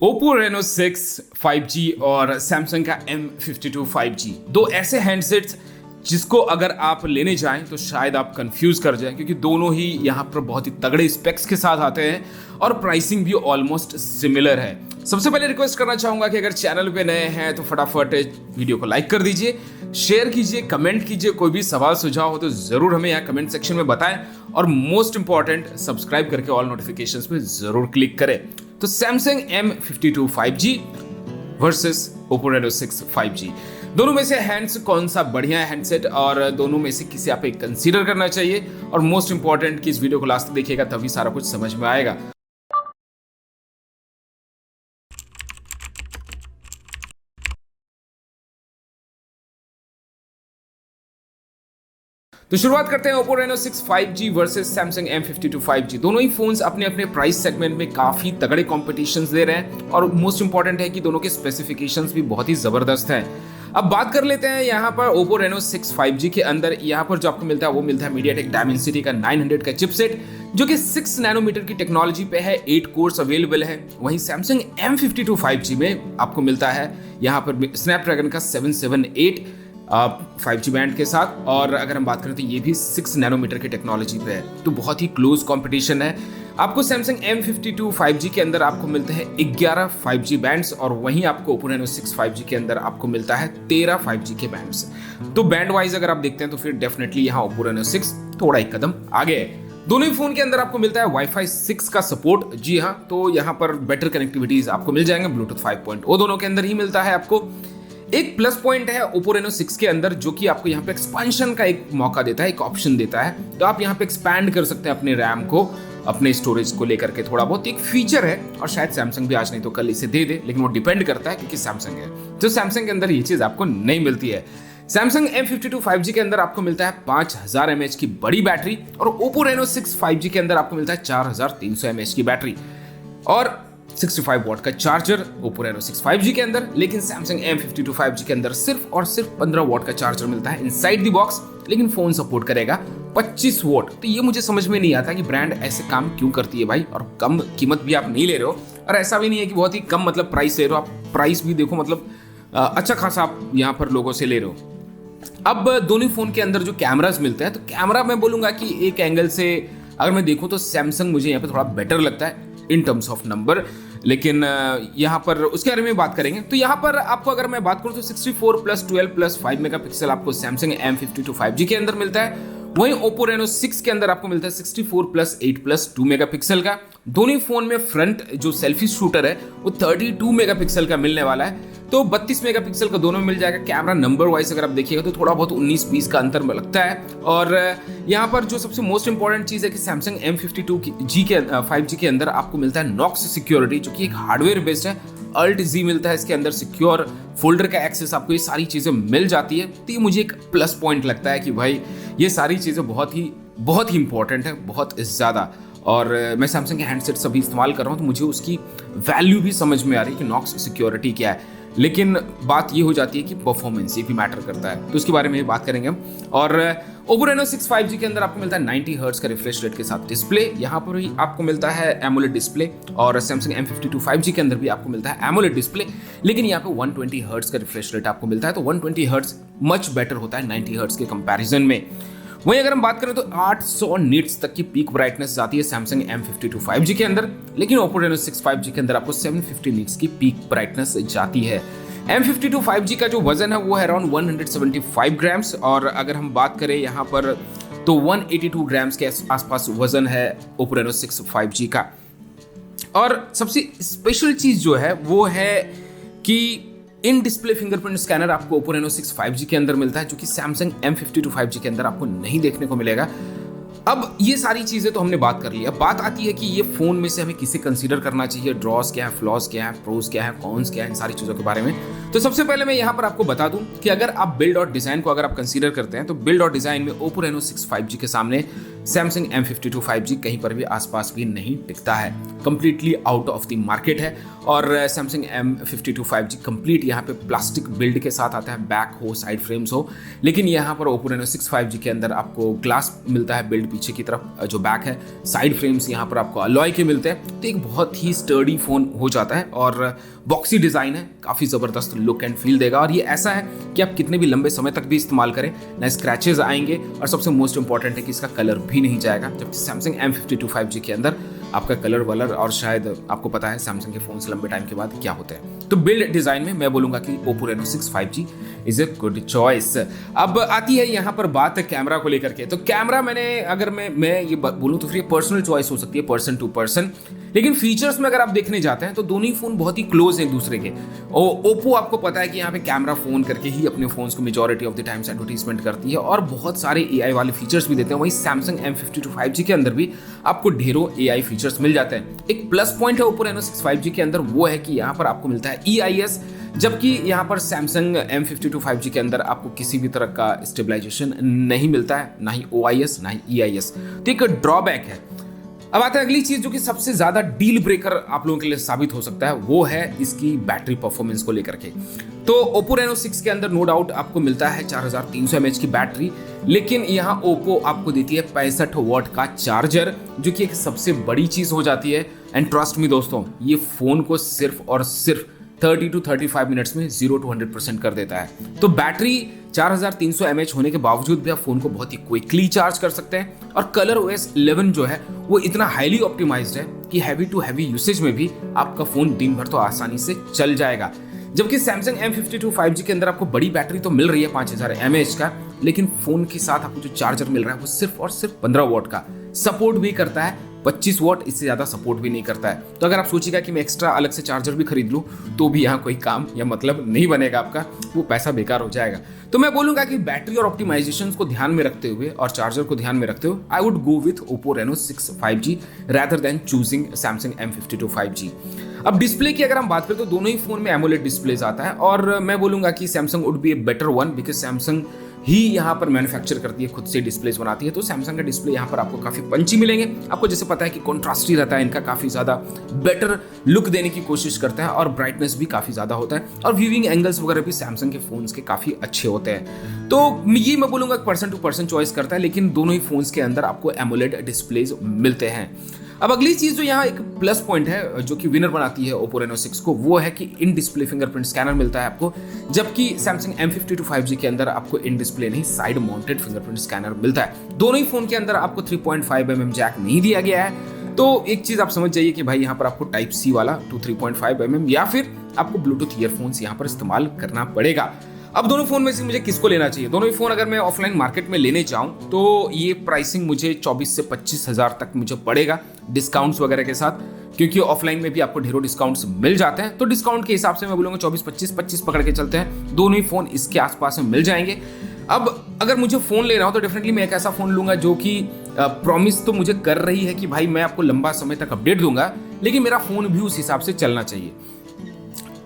Oppo Reno 6 5G और Samsung का M52 5G, दो ऐसे हैंडसेट्स जिसको अगर आप लेने जाएं तो शायद आप कंफ्यूज कर जाएं, क्योंकि दोनों ही यहाँ पर बहुत ही तगड़े स्पेक्स के साथ आते हैं और प्राइसिंग भी ऑलमोस्ट सिमिलर है। सबसे पहले रिक्वेस्ट करना चाहूंगा कि अगर चैनल पे नए हैं तो फटाफट वीडियो को लाइक कर दीजिए, शेयर कीजिए, कमेंट कीजिए, कोई भी सवाल सुझाव हो तो जरूर हमें यहाँ कमेंट सेक्शन में बताएं और मोस्ट इंपॉर्टेंट सब्सक्राइब करके ऑल नोटिफिकेशंस पे जरूर क्लिक करें। तो Samsung M52 5G versus Oppo Reno 6 5G, दोनों में से हैंड्स कौन सा बढ़िया है हैंडसेट और दोनों में से किसे आप एक कंसीडर करना चाहिए, और मोस्ट इंपॉर्टेंट कि इस वीडियो को लास्ट तक देखिएगा तभी सारा कुछ समझ में आएगा। तो शुरुआत करते हैं Oppo Reno 6 5G versus Samsung M52 5G। दोनों ही फोन्स अपने अपने प्राइस सेगमेंट में काफी तगड़े कॉम्पिटिशंस दे रहे हैं और मोस्ट इंपॉर्टेंट है कि दोनों के स्पेसिफिकेशंस भी बहुत ही जबरदस्त हैं। अब बात कर लेते हैं यहाँ पर Oppo Reno 6 5G के अंदर। यहाँ पर जो आपको मिलता है वो मिलता है MediaTek Dimensity का 900 का चिपसेट, जो कि 6 नैनोमीटर की टेक्नोलॉजी पे है, 8 कोर्स अवेलेबल है। वहीं Samsung M52 5G में आपको मिलता है यहाँ पर स्नैपड्रैगन का 778 5G बैंड के साथ, और अगर हम बात करें तो ये भी 6 नैनोमीटर की टेक्नोलॉजी पे है, तो बहुत ही क्लोज कंपटीशन है। आपको Samsung M52 5G के अंदर आपको मिलते हैं 11 5G बैंड्स, और वहीं आपको Oppo Reno 6 5G के अंदर आपको मिलता है 13 5G के बैंड्स। तो बैंड वाइज अगर आप देखते हैं तो फिर डेफिनेटली यहाँ Oppo Reno 6 थोड़ा एक कदम आगे है। दोनों ही फोन के अंदर आपको मिलता है Wi-Fi 6 का सपोर्ट। जी हाँ, तो यहाँ पर बेटर कनेक्टिविटीज आपको मिल जाएंगे, Bluetooth 5.0 दोनों के अंदर ही मिलता है आपको। एक प्लस पॉइंट है Oppo Reno 6 के अंदर, जो कि आपको यहाँ पे एक्सपेंशन का एक मौका देता है, एक ऑप्शन देता है। तो आप यहाँ पे एक्सपैंड कर सकते हैं अपने रैम को, अपने स्टोरेज को लेकर के थोड़ा बहुत। एक फीचर है और शायद सैमसंग भी आज नहीं तो कल इसे दे दे, लेकिन वो डिपेंड करता है क्योंकि सैमसंग है। तो सैमसंग के अंदर ये चीज आपको नहीं मिलती है। Samsung M52 5G के अंदर आपको मिलता है 5000 mAh की बड़ी बैटरी, और Oppo Reno 6 5G के अंदर आपको मिलता है 4300 mAh की बैटरी और 65 वॉट का चार्जर Oppo Reno 6 5G के अंदर। लेकिन Samsung M52 5G के अंदर सिर्फ और सिर्फ 15 वॉट का चार्जर मिलता है इनसाइड द बॉक्स, लेकिन फोन सपोर्ट करेगा 25 वॉट। तो ये मुझे समझ में नहीं आता कि ब्रांड ऐसे काम क्यों करती है भाई, और कम कीमत भी आप नहीं ले रहे हो, और ऐसा भी नहीं है कि बहुत ही कम मतलब प्राइस ले रहे हो, आप प्राइस भी देखो मतलब अच्छा खासा आप यहाँ पर लोगों से ले रहे हो। अब दोनों फोन के अंदर जो कैमरास मिलते हैं, तो कैमरा मैं बोलूंगा कि एक एंगल से अगर मैं देखूं तो सैमसंग मुझे यहाँ पे थोड़ा बेटर लगता है इन टर्म्स ऑफ नंबर, लेकिन यहाँ पर उसके बारे में बात करेंगे। तो यहाँ पर आपको अगर मैं बात करूँ तो 64+12+5 मेगापिक्सल आपको Samsung M52 5G के अंदर मिलता है। वहीं Oppo Reno 6 के अंदर आपको मिलता है 64+8+2 मेगापिक्सल का। दोनों फोन में फ्रंट जो सेल्फी शूटर है वो 32 मेगापिक्सल का मिलने वाला है, तो 32 मेगापिक्सल का दोनों में मिल जाएगा। कैमरा नंबर वाइज अगर आप देखिएगा तो थोड़ा बहुत 19-20 का अंतर में लगता है। और यहाँ पर जो सबसे मोस्ट इंपॉर्टेंट चीज़ है कि Samsung M52 के 5G के अंदर आपको मिलता है नॉक्स सिक्योरिटी, जो कि एक हार्डवेयर बेस्ड है। Alt-Z मिलता है इसके अंदर, सिक्योर फोल्डर का एक्सेस, आपको ये सारी चीज़ें मिल जाती है। तो ये मुझे एक प्लस पॉइंट लगता है कि भाई ये सारी चीज़ें बहुत ही इंपॉर्टेंट है, बहुत ज़्यादा। और मैं Samsung के हैंडसेट सभी इस्तेमाल कर रहा हूँ तो मुझे उसकी वैल्यू भी समझ में आ रही है कि नॉक्स सिक्योरिटी क्या है। लेकिन बात ये हो जाती है कि परफॉर्मेंस ये भी मैटर करता है, तो उसके बारे में बात करेंगे हम। और Oppo Reno 6 5G के अंदर आपको मिलता है 90 हर्ट्ज का रिफ्रेश रेट के साथ डिस्प्ले, यहाँ पर ही आपको मिलता है एमोलेड डिस्प्ले, और Samsung M52 5G के अंदर भी आपको मिलता है एमोलेड डिस्प्ले, लेकिन यहाँ पे 120 हर्ट्ज का रिफ्रेश रेट आपको मिलता है। तो 120 हर्ट्ज मच बेटर होता है 90 हर्ट्ज के कंपैरिजन में। वहीं अगर हम बात करें तो 800 निट्स तक की पीक ब्राइटनेस जाती है Samsung M52 5G के अंदर, लेकिन Oppo Reno 6 5G के अंदर आपको 750 निट्स की पीक ब्राइटनेस जाती है। M52 5G का जो वजन है वो है अराउंड 175 ग्राम्स, और अगर हम बात करें यहाँ पर तो 182 ग्राम्स के आसपास वजन है Oppo Reno 6 5G का। और सबसे स्पेशल चीज जो है वो है कि इन डिस्प्ले फिंगरप्रिंट स्कैनर आपको Oppo Reno 6 5G के अंदर मिलता है, जो कि Samsung M52 5G के अंदर आपको नहीं देखने को मिलेगा। अब ये सारी चीजें तो हमने बात कर ली। अब बात आती है कि ये फोन में से हमें किसे कंसीडर करना चाहिए, ड्रॉस क्या है, फ्लॉस क्या है, प्रोज क्या है, कॉन्स क्या है, इन सारी चीजों के बारे में। तो सबसे पहले मैं यहाँ पर आपको बता दूं कि अगर आप बिल्ड और डिजाइन को अगर आप कंसीडर करते हैं तो बिल्ड और डिजाइन में Oppo Reno 6 5G के सामने Samsung M52 5G कहीं पर भी आसपास भी नहीं टिकता है, completely out of the market है। और Samsung M52 5G कंप्लीट यहाँ पे प्लास्टिक बिल्ड के साथ आता है, बैक हो साइड फ्रेम्स हो, लेकिन यहाँ पर Oppo Reno 6 5G के अंदर आपको ग्लास मिलता है बिल्ड पीछे की तरफ जो बैक है, साइड फ्रेम्स यहाँ पर आपको अलॉय के मिलते हैं। तो एक बहुत ही स्टर्डी फोन हो जाता है और बॉक्सी डिजाइन है, काफी जबरदस्त लुक एंड फील देगा। और ये ऐसा है कि आप कितने भी लंबे समय तक भी इस्तेमाल करें ना स्क्रैचेस आएंगे, और सबसे मोस्ट इंपॉर्टेंट है कि इसका कलर भी नहीं जाएगा। जबकि Samsung M52 5G के अंदर आपका कलर वलर, और शायद आपको पता है Samsung के फोन्स लंबे टाइम के बाद क्या होते हैं। तो बिल्ड डिजाइन में मैं बोलूंगा कि Oppo Reno 6 5G is a good choice. अब आती है यहाँ पर बात कैमरा को लेकर के। तो कैमरा अगर मैं ये बोलूँ तो फिर ये पर्सनल चॉइस हो सकती है, पर्सन टू पर्सन, लेकिन फीचर्स में अगर आप देखने जाते हैं तो दोनों ही फोन बहुत ही क्लोज हैं एक दूसरे के। ओप्पो आपको पता है कि यहाँ पे कैमरा फोन करके ही अपने फोन्स को majority of the times advertisement करती है और बहुत सारे एआई वाले फीचर्स भी देते हैं। वहीं Samsung M52 5G के अंदर भी आपको ढेरों एआई फीचर्स मिल जाते हैं। एक प्लस पॉइंट है Oppo Reno 6 5G के अंदर, वो है कि यहाँ पर आपको मिलता है EIS, जबकि यहाँ पर Samsung M52 5G के अंदर आपको किसी भी तरह का स्टेबलाइजेशन नहीं मिलता है, ना ही OIS ना ही EIS। तो एक ड्रॉबैक है। अब आता है अगली चीज जो कि सबसे ज्यादा डील ब्रेकर आप लोगों के लिए साबित हो सकता है, वो है इसकी बैटरी परफॉर्मेंस को लेकर के। तो Oppo Reno 6 के अंदर नो डाउट आपको मिलता है 4300 mAh की बैटरी, लेकिन यहाँ Oppo आपको देती है 65 वॉट का चार्जर, जो कि एक सबसे बड़ी चीज हो जाती है। एंड ट्रस्ट मी दोस्तों, ये फोन को सिर्फ और सिर्फ 30 to 35 मिनट्स में 0 to 100% कर देता है। तो बैटरी 4300 mAh होने के बावजूद भी आप फोन को बहुत ही क्विकली चार्ज कर सकते हैं। और कलर OS 11 जो है वो इतना हाईली ऑप्टिमाइज्ड है कि हैवी टू हैवी यूसेज में भी आपका फोन दिन भर तो आसानी से चल जाएगा। जबकि Samsung M52 5G के अंदर आपको बड़ी बैटरी तो मिल रही है 5000 mAh का, लेकिन फोन के साथ आपको जो चार्जर मिल रहा है वो सिर्फ और सिर्फ 15 वॉट का सपोर्ट भी करता है, 25 वॉट इससे ज्यादा सपोर्ट भी नहीं करता है। तो अगर आप सोचिएगा कि मैं एक्स्ट्रा अलग से चार्जर भी खरीद लूं तो भी यहाँ कोई काम या मतलब नहीं बनेगा आपका, वो पैसा बेकार हो जाएगा। तो मैं बोलूंगा कि बैटरी और ऑप्टिमाइजेशन को ध्यान में रखते हुए और चार्जर को ध्यान में रखते हुए I would go with Oppo Reno 6 5G rather than choosing Samsung M52 5G। अब डिस्प्ले की अगर हम बात करें तो दोनों ही फोन में AMOLED डिस्प्लेज आता है, और मैं बोलूंगा कि Samsung would be a better one, because Samsung ही यहाँ पर मैन्युफैक्चर करती है, खुद से डिस्प्लेस बनाती है। तो Samsung का डिस्प्ले यहाँ पर आपको काफी पंची मिलेंगे। आपको जैसे पता है कि कॉन्ट्रास्टी रहता है इनका, काफी ज्यादा बेटर लुक देने की कोशिश करता है, और ब्राइटनेस भी काफी ज्यादा होता है, और व्यूइंग एंगल्स वगैरह भी Samsung के फोन्स के काफी अच्छे होते हैं। तो ये मैं बोलूंगा पर्सन टू पर्सन चॉइस करता है, लेकिन दोनों ही फोन्स के अंदर आपको AMOLED डिस्प्लेज मिलते हैं। अब अगली चीज जो यहाँ एक प्लस पॉइंट है जो कि विनर बनाती है Oppo Reno 6 को, वो है कि इन डिस्प्ले फिंगरप्रिंट स्कैनर मिलता है आपको, जबकि Samsung M52 5G के अंदर आपको इन डिस्प्ले नहीं साइड माउंटेड फिंगरप्रिंट स्कैनर मिलता है। दोनों ही फोन के अंदर आपको 3.5 mm जैक नहीं दिया गया है। तो एक चीज आप समझ जाइए कि भाई यहाँ पर आपको टाइप C वाला 3.5 mm या फिर आपको ब्लूटूथ ईयरफोन्स यहाँ पर इस्तेमाल करना पड़ेगा। अब दोनों फोन में से मुझे किसको लेना चाहिए? दोनों ही फोन अगर मैं ऑफलाइन मार्केट में लेने जाऊं तो ये प्राइसिंग मुझे 24 से 25 हजार तक मुझे पड़ेगा डिस्काउंट्स वगैरह के साथ, क्योंकि ऑफलाइन में भी आपको ढेरों डिस्काउंट्स मिल जाते हैं। तो डिस्काउंट के हिसाब से मैं बोलूंगा 24-25 पकड़ के चलते हैं, दोनों ही फोन इसके आसपास में मिल जाएंगे। अब अगर मुझे फोन लेना हो तो डेफिनेटली मैं एक ऐसा फोन लूंगा जो कि प्रॉमिस तो मुझे कर रही है कि भाई मैं आपको लंबा समय तक अपडेट दूंगा, लेकिन मेरा फोन भी उस हिसाब से चलना चाहिए।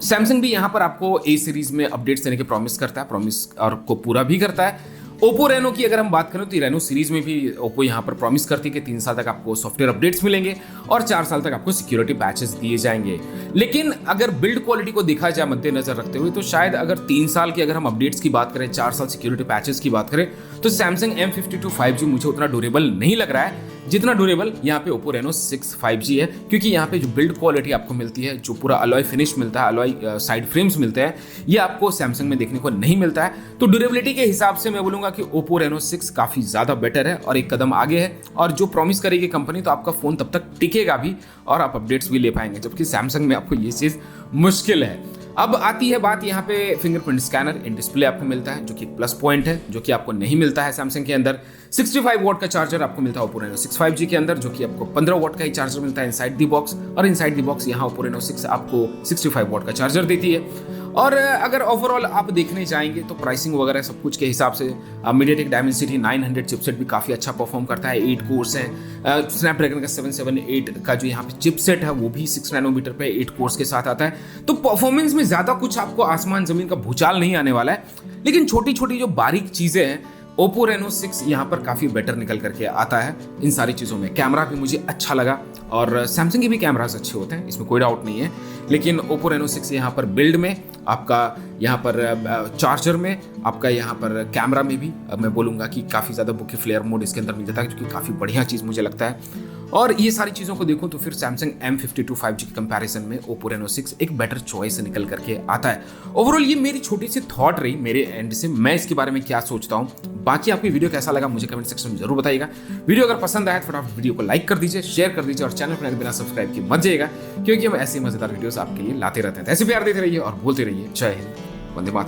Samsung भी यहाँ पर आपको A सीरीज में अपडेट्स देने के प्रॉमिस करता है, प्रॉमिस और को पूरा भी करता है। Oppo Reno की अगर हम बात करें तो Reno सीरीज में भी Oppo यहाँ पर प्रॉमिस करती है कि 3 साल तक आपको सॉफ्टवेयर अपडेट्स मिलेंगे और 4 साल तक आपको सिक्योरिटी पैचेस दिए जाएंगे। लेकिन अगर बिल्ड क्वालिटी को देखा जाए मद्देनजर रखते हुए तो शायद अगर 3 साल की अगर हम अपडेट्स की बात करें, 4 साल सिक्योरिटी पैचेस की बात करें, तो Samsung M52 5G मुझे उतना ड्यूरेबल नहीं लग रहा है जितना ड्यूरेबल यहाँ पे Oppo Reno 6 5G है। क्योंकि यहाँ पे जो बिल्ड क्वालिटी आपको मिलती है, जो पूरा अलॉय फिनिश मिलता है, अलॉय साइड फ्रेम्स मिलते हैं, ये आपको Samsung में देखने को नहीं मिलता है। तो ड्यूरेबिलिटी के हिसाब से मैं बोलूंगा कि Oppo Reno 6 काफी ज्यादा बेटर है और एक कदम आगे है, और जो प्रॉमिस करेगी कंपनी तो आपका फोन तब तक टिकेगा भी और आप अपडेट्स भी ले पाएंगे, जबकि Samsung में आपको ये चीज मुश्किल है। अब आती है बात यहाँ पे फिंगरप्रिंट स्कैनर इन डिस्प्ले आपको मिलता है, जो कि प्लस पॉइंट है, जो कि आपको नहीं मिलता है Samsung के अंदर। 65 वॉट का चार्जर आपको मिलता है Oppo Reno 6 5G के अंदर, जो कि आपको 15 वॉट का ही चार्जर मिलता है इनसाइड द बॉक्स, और इनसाइड द बॉक्स यहाँ Oppo Reno 6 आपको 65 वॉट का चार्जर देती है। और अगर ओवरऑल आप देखने जाएंगे तो प्राइसिंग वगैरह सब कुछ के हिसाब से मीडियाटेक डायमेंसिटी 900 चिपसेट भी काफ़ी अच्छा परफॉर्म करता है। 8 कोर्स हैं। स्नैपड्रैगन का 778 का जो यहाँ पे चिपसेट है वो भी 6 नैनोमीटर पे 8 कोर्स के साथ आता है। तो परफॉर्मेंस में ज़्यादा कुछ आपको आसमान ज़मीन का भूचाल नहीं आने वाला है, लेकिन छोटी छोटी जो बारीक चीज़ें हैं Oppo Reno 6 यहाँ पर काफ़ी बेटर निकल करके आता है इन सारी चीज़ों में। कैमरा भी मुझे अच्छा लगा और सैमसंग के भी कैमरास अच्छे होते हैं, इसमें कोई डाउट नहीं है। लेकिन Oppo Reno 6 यहाँ पर बिल्ड में, आपका यहाँ पर चार्जर में, आपका यहाँ पर कैमरा में भी मैं बोलूँगा कि काफ़ी ज़्यादा बुकी फ्लेयर मोड इसके अंदर मिल जाता है, जो कि काफ़ी बढ़िया चीज़ मुझे लगता है। और ये सारी चीज़ों को देखूं तो फिर सैमसंग M52 5G के कंपैरिजन में Oppo Reno 6 एक बेटर चॉइस निकल करके आता है। ओवरऑल ये मेरी छोटी सी थॉट रही मेरे एंड से, मैं इसके बारे में क्या सोचता हूँ। बाकी आपकी वीडियो कैसा लगा मुझे कमेंट सेक्शन में जरूर बताइएगा। वीडियो अगर पसंद आया तो फटाफट वीडियो को लाइक कर दीजिए, शेयर कर दीजिए और चैनल पर बिना सब्सक्राइब किए मत जाइएगा, क्योंकि हम ऐसी मजेदार वीडियोस आपके लिए लाते रहते हैं। ऐसे प्यार देते रहिए और बोलते रहिए जय हिंद, वंदे मातरम।